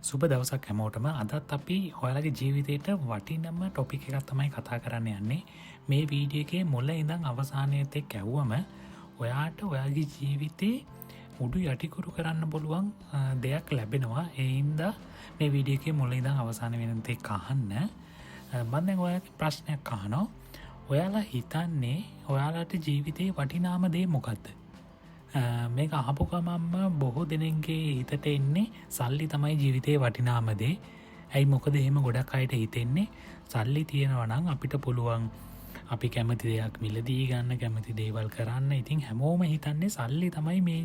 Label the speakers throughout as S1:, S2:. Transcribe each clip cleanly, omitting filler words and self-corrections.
S1: සුබ දවසක් හැමෝටම. අදත් අපි ඔයාලගේ ජීවිතයට වටිනම ටොපික් එකක් තමයි කතා කරන්න යන්නේ. මේ වීඩියෝ එකේ මුල ඉඳන් අවසානයත් එක්ක ඇහුවම ඔයාට ඔයාගේ ජීවිතේ උඩු යටිකුරු කරන්න පුළුවන් දෙයක් ලැබෙනවා. ඒ හින්දා මේ වීඩියෝ එකේ මුල ඉඳන් අවසාන වෙනකන් එක්ක අහන්න. මම දැන් ඔයාලගේ ප්‍රශ්නයක් අහනවා. ඔයාලා හිතන්නේ ඔයාලට ජීවිතේ වටිනාම දේ මොකද්ද? මේක අහපු ගමන්ම බොහෝ දෙනෙක්ගේ හිතට එන්නේ සල්ලි තමයි ජීවිතේ වටිනාම දේ. ඇයි මොකද එහෙම ගොඩක් අයට හිතෙන්නේ සල්ලි තියෙනවා නම් අපිට පුළුවන් අපි කැමති දෙයක් මිලදී ගන්න, කැමති දේවල් කරන්න. ඉතින් හැමෝම හිතන්නේ සල්ලි තමයි මේ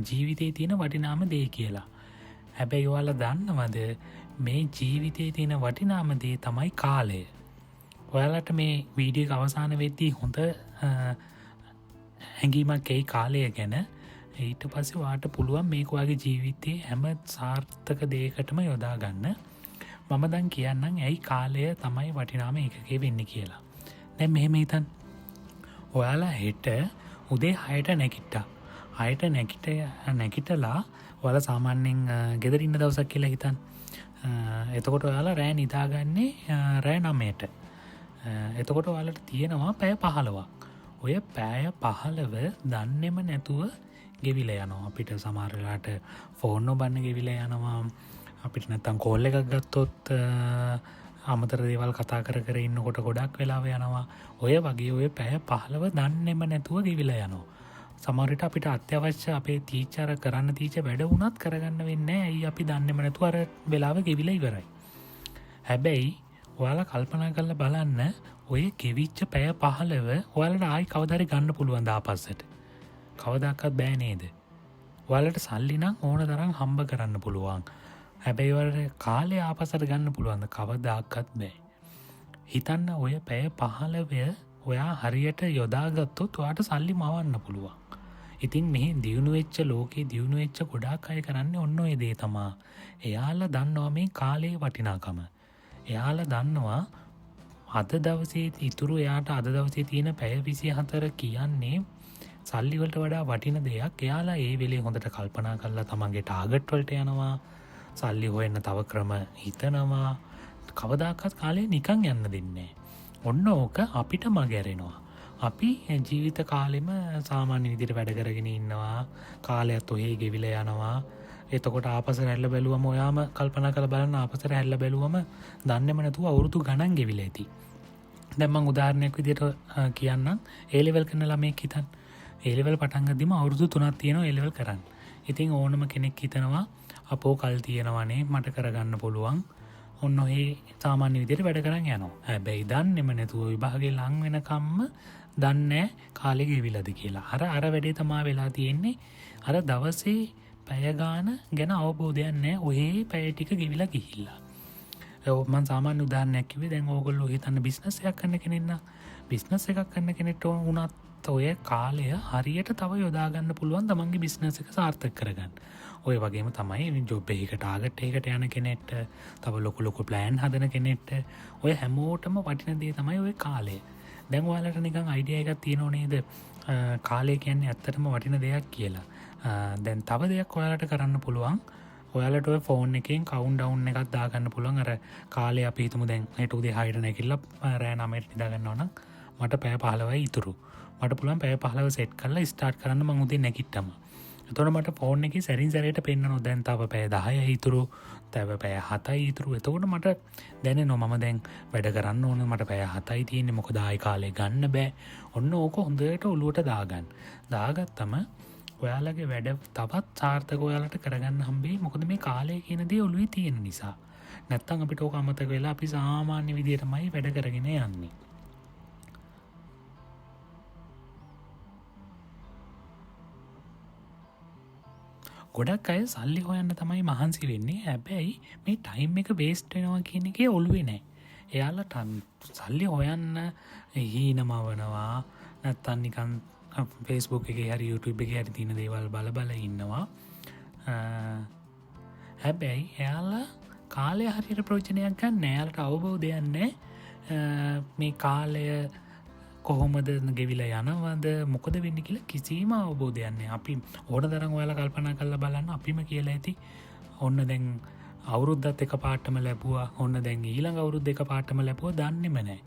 S1: ජීවිතේ තියෙන වටිනාම දේ කියලා. හැබැයි ඔයාලා දන්නවද මේ ජීවිතේ තියෙන වටිනාම දේ තමයි කාලය. ඔයාලට මේ වීඩියෝ එක අවසාන වෙද්දී හොඳ හැඟීමක් එයි කාලය ගැන. ඊට පස්සේ ඔයාට පුළුවන් මේක ඔයාගේ ජීවිතේ හැම සාර්ථක දෙයකටම යොදා ගන්න. මම දැන් කියන්නම් ඇයි කාලය තමයි වටිනාම එකකේ වෙන්නේ කියලා. දැන් මෙහෙම හිතන්න. ඔයාලා හෙට උදේ 6ට නැගිට්ටා. 6ට නැගිටලා ඔයාලා සාමාන්‍යයෙන් ගෙදර ඉන්න දවසක් කියලා හිතන්න. එතකොට ඔයාලා රෑ නිදාගන්නේ රෑ 9ට. එතකොට ඔයාලට තියෙනවා පැය 15ක්. ඔය පැය 15 දන්නෙම නැතුව ගෙවිලා යනවා. අපිට සමහර වෙලාවට ෆෝන් නොබන්න ගෙවිලා යනවා. අපිට නැත්තම් කෝල් එකක් ගත්තොත් අමතර දේවල් කතා කර ඉන්නකොට ගොඩක් වෙලාව යනවා. ඔය වගේ ඔය පැය 15 දන්නෙම නැතුව ගෙවිලා යනවා. සමහර විට අපිට අත්‍යවශ්‍ය අපේ ටීචර් කරන්න තීච වැඩ වුණත් කරගන්න වෙන්නේ නැහැ. ඇයි අපි දන්නෙම නැතුව අර වෙලාව ගෙවිලා ඉවරයි. හැබැයි ඔයාලා කල්පනා කරලා බලන්න ඔය ගෙවිච්ච පැය 15 ඔයාලට ආයි කවදාරි ගන්න පුළුවන් දාපස්සට. කවදාකවත් බෑ නේද? ඔයාලට සල්ලි නම් ඕන තරම් හම්බ කරන්න පුළුවන්. හැබැයි ඔයාලට කාලය ආපස්සට ගන්න පුළුවන්ද? කවදාකවත් බෑ. හිතන්න ඔය පැය 15 ඔයා හරියට යොදාගත්තොත් ඔයාට සල්ලි මවන්න පුළුවන්. ඉතින් මේ දියුණු වෙච්ච ලෝකේ දියුණු වෙච්ච ගොඩාක් අය කරන්නේ ඔන්න ඔය දේ තමයි. එයාලා දන්නවා මේ කාලේ වටිනාකම. එයාලා දන්නවා අද දවසේ ඉතුරු එයාට අද දවසේ තියෙන පැය 24 කියන්නේ සල්ලි වලට වඩා වටින දෙයක්. එයාලා ඒ වෙලේ හොඳට කල්පනා කරලා තමන්ගේ ටාගට් වලට යනවා. සල්ලි හොයන්න තව ක්‍රම හිතනවා. කවදාකවත් කාලේ නිකන් යන්න දෙන්නේ නැහැ. ඔන්න ඕක අපිට මගහැරෙනවා. අපි ජීවිත කාලෙම සාමාන්‍ය විදිහට වැඩ කරගෙන ඉන්නවා. කාලයත් ඔහේ ගෙවිලා යනවා. එතකොට ආපසට හැරිලා බැලුවම ඔයාම කල්පනා කරලා බලන්න ආපසට හැරිලා බැලුවම දන්නේම නැතුව අවුරුදු ගණන් ගෙවිලා ඇති. දැන් මම උදාහරණයක් විදිහට කියන්නම්. A level කරන ළමයෙක් හිතන්න. A level පටන් ගද්දිම අවුරුදු 3ක් තියෙනවා A level කරන්න. ඉතින් ඕනම කෙනෙක් හිතනවා අපෝ කල් තියෙනවනේ මට කරගන්න පුළුවන්. ඔන්න ඔහේ සාමාන්‍ය විදිහට වැඩ කරන් යනවා. හැබැයි දන්නේම නැතුව විභාගේ ලඟ වෙනකම්ම දන්නේ කාලෙ ගෙවිලාද කියලා. අර වැඩේ තමයි වෙලා තියෙන්නේ. අර දවසේ පැය ගාන ගැන අවබෝධයක් නැහැ. ඔහේ පැය ටික ගෙවිලා ගිහිල්ලා. මම සාමාන්‍ය උදාහරණයක් කිව්වේ. දැන් ඕගොල්ලෝ හිතන්න බිස්නස් එකක් කරන කෙනෙක් නම් බිස්නස් එකක් කරන කෙනෙක්ට වුණත් ඔය කාලය හරියට තව යොදා ගන්න පුළුවන් තමන්ගේ බිස්නස් එක සාර්ථක කරගන්න. ඔය වගේම තමයි ජොබ් එකක ටාගට් එකකට යන කෙනෙක්ට, තව ලොකු ප්ලෑන් හදන කෙනෙක්ට ඔය හැමෝටම වටින දේ තමයි ඔය කාලය. දැන් ඔයාලට නිකන් අයිඩියා එකක් තියෙනව නේද? කාලය කියන්නේ ඇත්තටම වටින දෙයක් කියලා. දැන් තව දෙයක් ඔයාලට කරන්න පුළුවන්. ඔයාලට ඔය ෆෝන් එකෙන් කවුන්ට්ඩවුන් එකක් දාගන්න පුළුවන්. අර කාලේ අපි හිතමු දැන් හෙට උදේ 6ට නැගිටලා රෑ 9ට නිදා ගන්නවා නම් මට පැය 15යි ඉතුරු. මට පුළුවන් පැය 15 සෙට් කරලා ස්ටාර්ට් කරන්න මම උදේ නැගිට්ටම. එතකොට මට ෆෝන් එකේ සැරින් සැරේට පෙන්නනවා දැන් තව පැය 10යි ඉතුරු, තව පැය 7යි ඉතුරු. එතකොට මට දැනෙනවා මම දැන් වැඩ කරන්න ඕන, මට පැය 7යි තියෙන්නේ මොකද ආයි කාලේ ගන්න බෑ. ඔන්න ඕක හොඳට ඔලුවට දාගන්න. දාගත්තම ඔයාලගේ වැඩ තවත් සාර්ථක ඔයාලට කරගන්න හම්බෙයි. මොකද මේ කාලය කියන දේ ඔළුවේ තියෙන නිසා. නැත්තම් අපිට ඕක අමතක වෙලා අපි සාමාන්‍ය විදියටමයි වැඩ කරගෙන යන්නේ. ගොඩක් අය සල්ලි හොයන්න තමයි මහන්සි වෙන්නේ. හැබැයි මේ ටයිම් එක වේස්ට් වෙනවා කියන එකේ ඔළුවේ නැහැ. එයාලා සල්ලි හොයන්න හීනමවනවා. නැත්තම් නිකන් Facebook එකේ හරි YouTube එකේ හරි තියෙන දේවල් බල ඉන්නවා. හැබැයි එයාලා කාලය හරියට ප්‍රයෝජනයක් ගන්න නැහැ. එයාලට අවබෝධයක් නැහැ මේ කාලය කොහොමද ගෙවිලා යනවද මොකද වෙන්නේ කියලා කිසිම අවබෝධයක් නැහැ. අපි ඕන තරම් ඔයාලා කල්පනා කරලා බලන්න අපිම කියලා ඇති. ඔන්න දැන් අවුරුද්දත් එක පාටම ලැබවා ඔන්න දැන් ඊළඟ අවුරුද් දෙක පාටම ලැබුව දන්නෙම නෑ.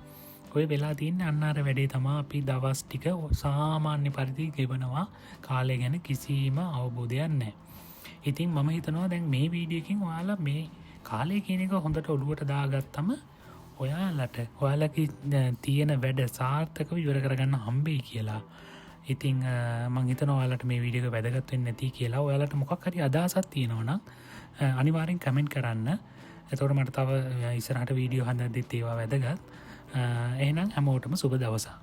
S1: ඔය වෙලා තියන්න අන්නාර වැඩේ තමා අපි දවස් ටික සාමාන්‍ය පරිදි ගෙවනවා කාලය ගැන කිසිීම අවබෝධයක් නෑ. ඉතින් මම හිතනවා දැන් මේ වීඩියකින් ඔයාලා මේ කාලය කියන එක හොඳට ඔළුවට දාගත්තම ඔයාලට ඔයාලකි තියෙන වැඩ සාර්ථකව ඉවර කරගන්න හම්බේ කියලා. ඉතිං මංහිතන ඔයාලට මේ වීඩියක වැදගත්වෙන් නැති කියලා ඔයාලට මොකක් හරි අදහසත් තියෙනවනම් අනිවාරෙන් කමෙන්ට් කරන්න. එතවට මට තව ඉසරහට වීඩියෝ හඳ දෙත් ඒවා වැදගත්. එහෙනම් හැමෝටම සුබ දවසා.